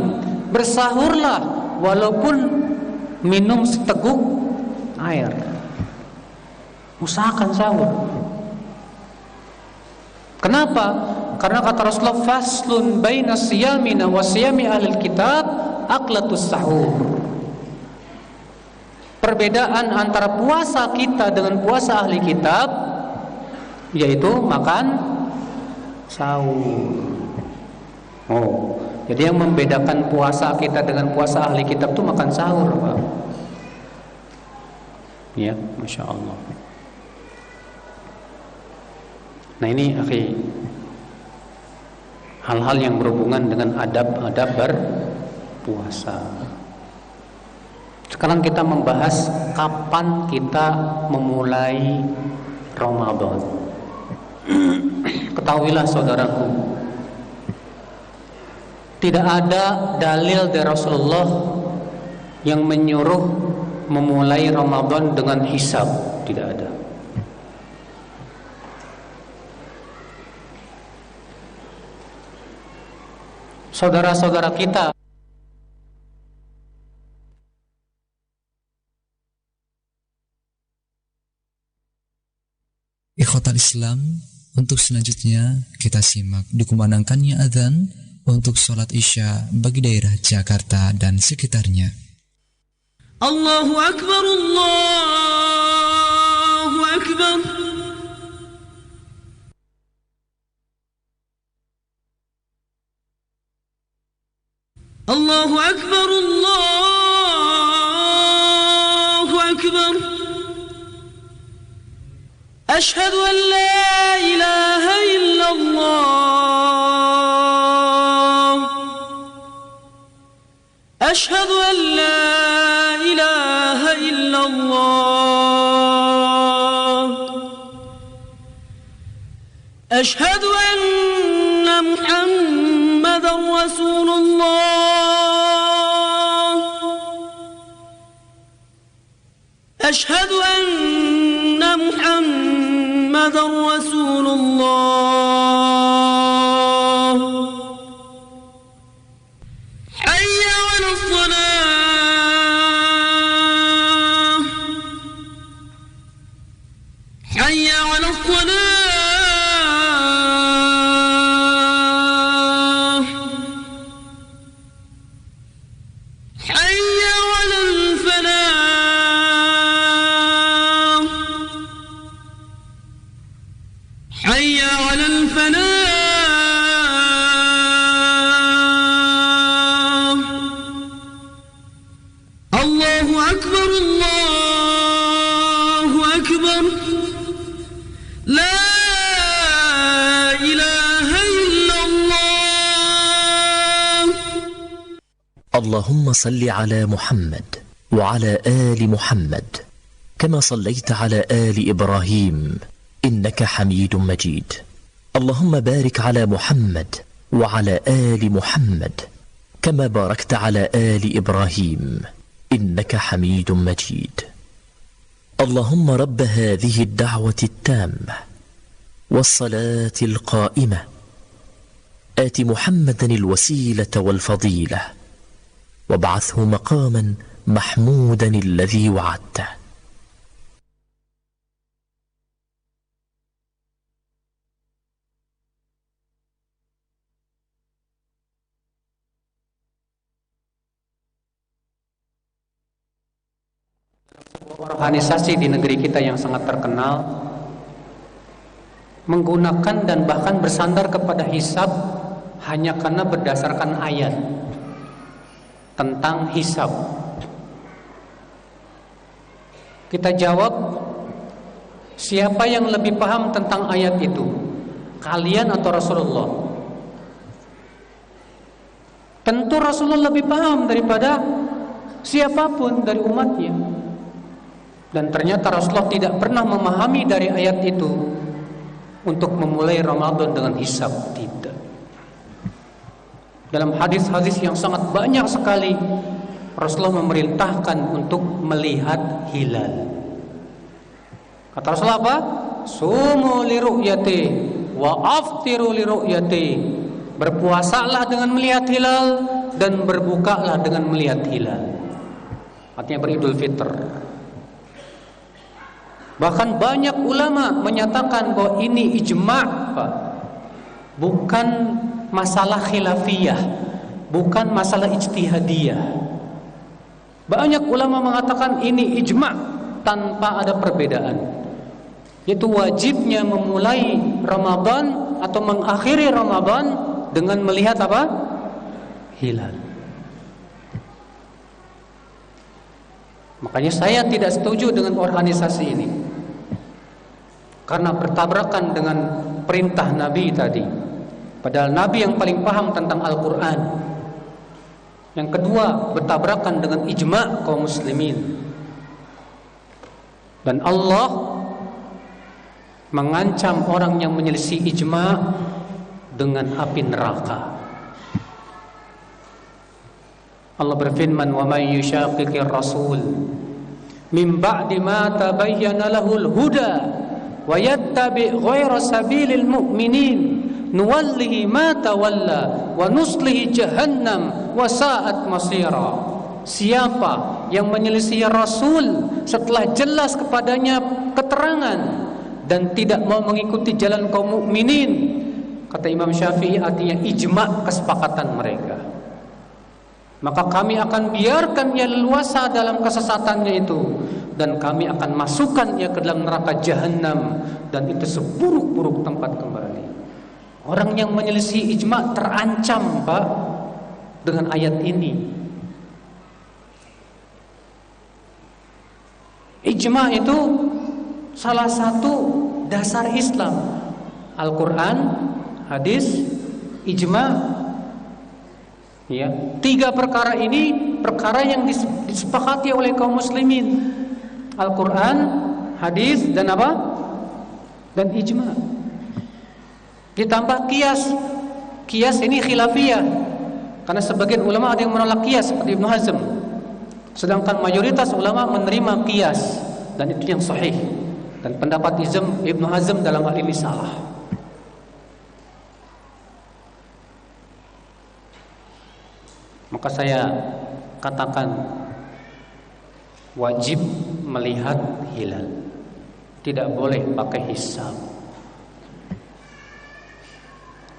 Bersahurlah walaupun minum seteguk air. Usahakan sahur. Kenapa? Karena kata Rasulullah, faslun baina siyamina wa siyami ahlil kitab aqlatus sahur. Perbedaan antara puasa kita dengan puasa ahli kitab yaitu makan sahur. Oh, jadi yang membedakan puasa kita dengan puasa ahli kitab itu makan sahur, Pak. Ya, Masya Allah. Nah ini akhi, hal-hal yang berhubungan dengan adab-adab berpuasa. Sekarang kita membahas kapan kita memulai Ramadan. Ketahuilah saudaraku, tidak ada dalil dari Rasulullah yang menyuruh memulai Ramadan dengan hisab, tidak ada. Saudara-saudara kita Ikhwatal Islam, untuk selanjutnya kita simak dikumandangkannya adzan untuk sholat Isya bagi daerah Jakarta dan sekitarnya. Allahu Akbar, Allahu Akbar. Allahu Akbar, Allahu Akbar. Ashhadu an la ilaha illallah. Ashhadu an la ilaha illallah. Ashhadu anna Muhammadar Rasulullah. أشهد أن محمد رسول الله. حي على الصلاة. حي على الصلاة. حي على الفلاح. حي على الفلاح. الله أكبر، الله أكبر. لا إله إلا الله. اللهم صل على محمد وعلى آل محمد كما صليت على آل إبراهيم إنك حميد مجيد. اللهم بارك على محمد وعلى آل محمد كما باركت على آل إبراهيم إنك حميد مجيد. اللهم رب هذه الدعوة التامة والصلاة القائمة آت محمدا الوسيلة والفضيلة وابعثه مقاما محمودا الذي وعدته. Organisasi di negeri kita yang sangat terkenal menggunakan dan bahkan bersandar kepada hisab hanya karena berdasarkan ayat tentang hisab. Kita jawab, siapa yang lebih paham tentang ayat itu? Kalian atau Rasulullah? Tentu Rasulullah lebih paham daripada siapapun dari umatnya. Dan ternyata Rasulullah tidak pernah memahami dari ayat itu untuk memulai Ramadan dengan hisab, tidak. Dalam hadis-hadis yang sangat banyak sekali Rasulullah memerintahkan untuk melihat hilal. Kata Rasulullah apa? Sumu li ru'yati wa aftiru li ru'yati. Berpuasalah dengan melihat hilal dan berbukalah dengan melihat hilal. Artinya beridul fitr. Bahkan banyak ulama menyatakan bahwa ini ijma', Pak. Bukan masalah khilafiyah, bukan masalah ijtihadiyah. Banyak ulama mengatakan ini ijma' tanpa ada perbedaan. Yaitu wajibnya memulai Ramadan atau mengakhiri Ramadan dengan melihat apa? Hilal. Makanya saya tidak setuju dengan organisasi ini, karena bertabrakan dengan perintah Nabi tadi. Padahal Nabi yang paling paham tentang Al-Quran. Yang kedua, bertabrakan dengan ijma' kaum muslimin. Dan Allah mengancam orang yang menyelisih ijma' dengan api neraka. Allah berfirman, "Wa may yushaqiqir rasul min ba'di ma tabayyana lahul huda wa yattabi' ghayra sabilil mu'minin nuwallihi ma tawalla wa nuslihi jahannam wa sa'at masira." Siapa yang menyelisih Rasul setelah jelas kepadanya keterangan dan tidak mau mengikuti jalan kaum mukminin, kata Imam Syafi'i, artinya ijma' kesepakatan mereka, maka kami akan biarkan ia leluasa dalam kesesatannya itu, dan kami akan masukkan ia ke dalam neraka jahanam, dan itu seburuk-buruk tempat kembali. Orang yang menyelisih ijma' terancam, Pak, dengan ayat ini. Ijma' itu salah satu dasar Islam. Al-Quran, hadis, ijma'. Ya, 3 perkara ini perkara yang disepakati oleh kaum muslimin. Al-Quran, hadis, dan apa? Dan ijma'. Ditambah qiyas. Qiyas ini khilafiyah, karena sebagian ulama ada yang menolak qiyas seperti Ibnu Hazm, sedangkan mayoritas ulama menerima qiyas, dan itu yang sahih. Dan pendapat Ibnu Hazm dalam hal ini salah. Maka saya katakan wajib melihat hilal, tidak boleh pakai hisab.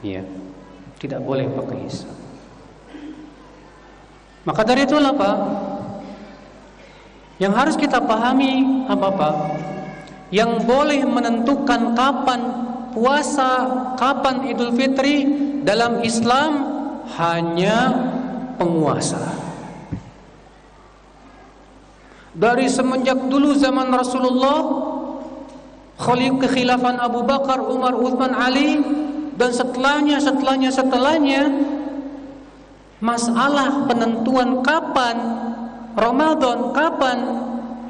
Ya, tidak boleh pakai hisab. Maka dari itulah, Pak, yang harus kita pahami apa, Pak? Yang boleh menentukan kapan puasa, kapan Idul Fitri dalam Islam hanya penguasa. Dari semenjak dulu zaman Rasulullah, kekhilafan Abu Bakar, Umar, Utsman, Ali, dan setelahnya, masalah penentuan kapan Ramadan, kapan,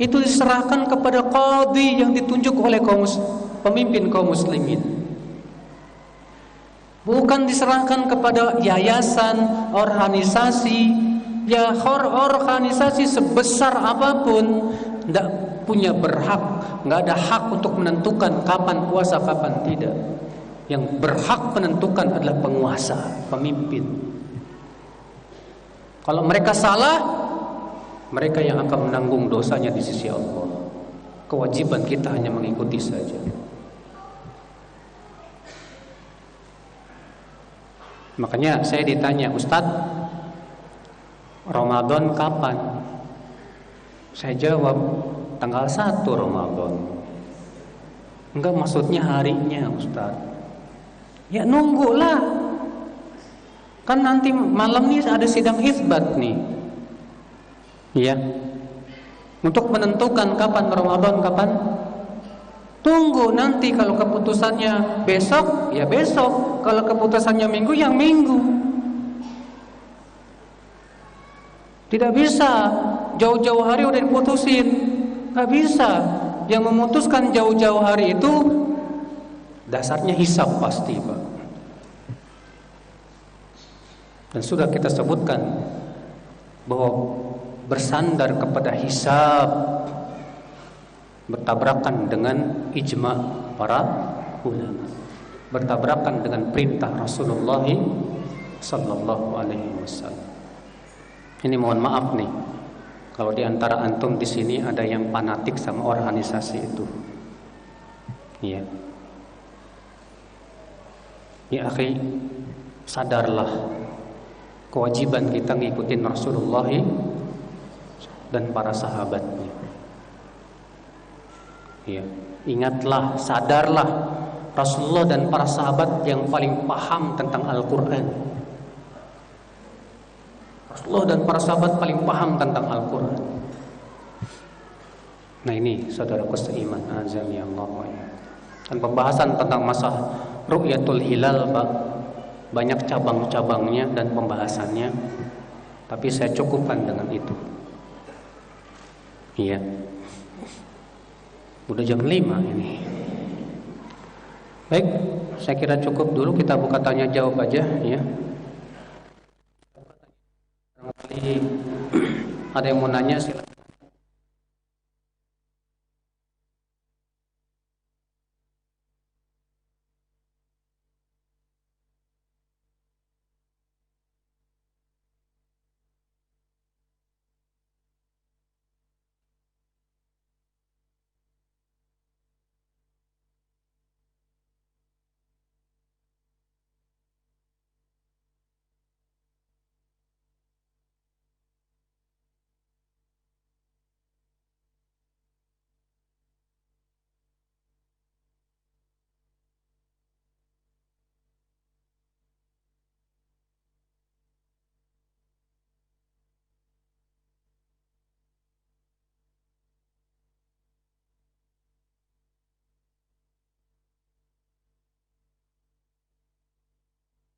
itu diserahkan kepada qadhi yang ditunjuk oleh pemimpin kaum muslimin. Bukan diserahkan kepada yayasan, organisasi. Ya, organisasi sebesar apapun tidak punya berhak, nggak ada hak untuk menentukan kapan puasa, kapan tidak. Yang berhak menentukan adalah penguasa, pemimpin. Kalau mereka salah, mereka yang akan menanggung dosanya di sisi Allah. Kewajiban kita hanya mengikuti saja. Makanya saya ditanya, "Ustadz, Ramadan kapan?" Saya jawab, tanggal 1 Ramadan. Enggak, maksudnya harinya, Ustadz. Ya nunggulah, kan nanti malam nih ada sidang isbat nih. Ya, untuk menentukan kapan Ramadan, kapan. Tunggu nanti, kalau keputusannya besok, ya besok. Kalau keputusannya minggu, yang minggu. Tidak bisa jauh-jauh hari udah diputusin, nggak bisa. Yang memutuskan jauh-jauh hari itu Dasarnya hisab pasti, Pak. Dan sudah kita sebutkan bahwa bersandar kepada hisab bertabrakan dengan ijma' para ulama, bertabrakan dengan perintah Rasulullah sallallahu alaihi wasallam. Ini mohon maaf nih, kalau di antara antum di sini ada yang fanatik sama organisasi itu. Iya. Ya akhi, sadarlah kewajiban kita ngikutin Rasulullah dan para sahabatnya. Ya, ingatlah, sadarlah, Rasulullah dan para sahabat yang paling paham tentang Al-Quran. Rasulullah dan para sahabat paling paham tentang Al-Quran. Nah ini saudaraku seiman, azani Allah wa iyyakum. Dan pembahasan tentang masalah ru'yatul hilal, Pak, banyak cabang-cabangnya dan pembahasannya, tapi saya cukupkan dengan itu. Iya. Udah jam 5 ini. Baik, saya kira cukup dulu, kita buka tanya jawab aja ya. Barangkali ada yang mau nanya, silakan.